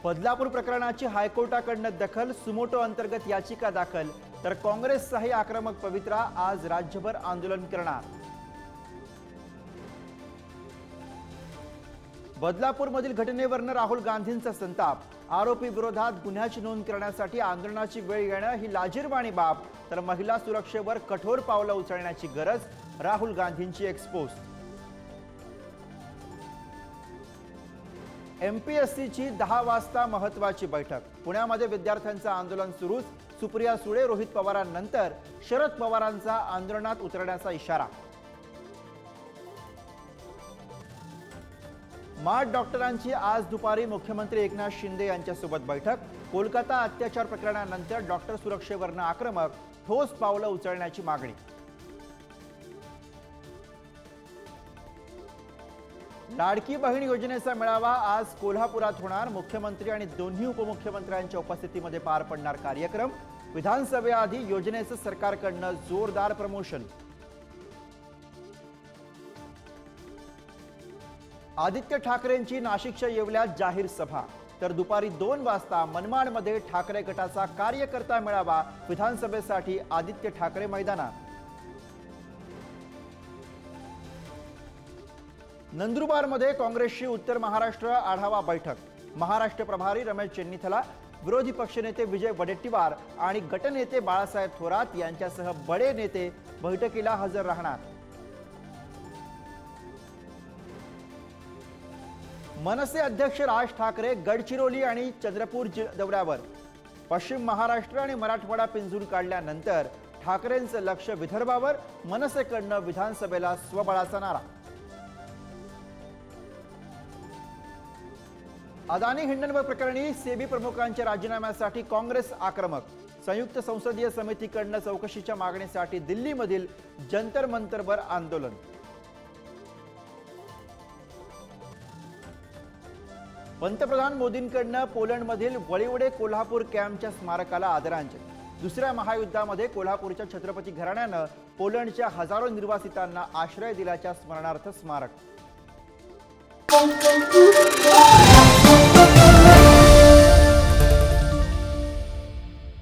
बदलापूर प्रकरणाची हायकोर्टाकडून दखल, सुमोटो अंतर्गत याचिका दाखल, तर काँग्रेसचाही आक्रमक पवित्रा आज राज्यभर आंदोलन करणार। बदलापूरमधील घटनेवरून राहुल गांधींचा संताप, आरोपी विरोधात गुन्ह्याची नोंद करण्यासाठी आंदोलनाची वेळ येणं ही लाजिरवाणी बाब, तर महिला सुरक्षेवर कठोर पावलं उचलण्याची गरज, राहुल गांधींची एक्सपोज। एमपीएससीची 10 वाजता महत्त्वाची बैठक, पुण्यामध्ये विद्यार्थ्यांचं आंदोलन सुरूच, सुप्रिया सुळे रोहित पवारांनंतर शरद पवारांचा आंदोलनात उतरण्याचा इशारा। माठ डॉक्टरांची आज दुपारी मुख्यमंत्री एकनाथ शिंदे यांच्यासोबत बैठक, कोलकाता अत्याचार प्रकरणानंतर डॉक्टर सुरक्षेवरनं आक्रमक, ठोस पावलं उचलण्याची मागणी। लाडकी बहीण योजनेचा मेळावा आज कोल्हापुरात होणार, मुख्यमंत्री आणि दोन्ही उपमुख्यमंत्र्यांच्या उपस्थितीमध्ये पार पडणार कार्यक्रम, विधानसभेआधी योजनेचं सरकारकडून जोरदार प्रमोशन। आदित्य ठाकरेंची नाशिकच्या येवल्यात जाहीर सभा, तर दुपारी 2 वाजता मनमाडमध्ये ठाकरे गटाचा कार्यकर्ता मेळावा, विधानसभेसाठी आदित्य ठाकरे मैदानात। नंदुरबारमध्ये काँग्रेसची उत्तर महाराष्ट्र आढावा बैठक, महाराष्ट्र प्रभारी रमेश चेन्नीथला, विरोधी पक्षनेते विजय वडेट्टीवार आणि गटनेते बाळासाहेब थोरात यांच्यासह बडे नेते बैठकीला हजर राहणार। मनसे अध्यक्ष राज ठाकरे गडचिरोली आणि चंद्रपूर दौऱ्यावर, पश्चिम महाराष्ट्र आणि मराठवाडा पिंजून काढल्यानंतर ठाकरेंचं लक्ष विदर्भावर, मनसेकडून विधानसभेला स्वबळाचा नारा। अदानी हिंडनबर्ग प्रकरणी सेबी प्रमुखांच्या राजीनाम्यासाठी काँग्रेस आक्रमक, संयुक्त संसदीय समितीकडून चौकशीच्या मागणीसाठी दिल्लीमधील जंतर मंतरवर आंदोलन। पंतप्रधान मोदींकडून पोलंडमधील वळिवडे कोल्हापूर कॅम्पच्या स्मारकाला आदरांजली, दुसऱ्या महायुद्धामध्ये कोल्हापूरच्या छत्रपती घराण्यानं पोलंडच्या हजारो निर्वासितांना आश्रय दिल्याच्या स्मरणार्थ स्मारक।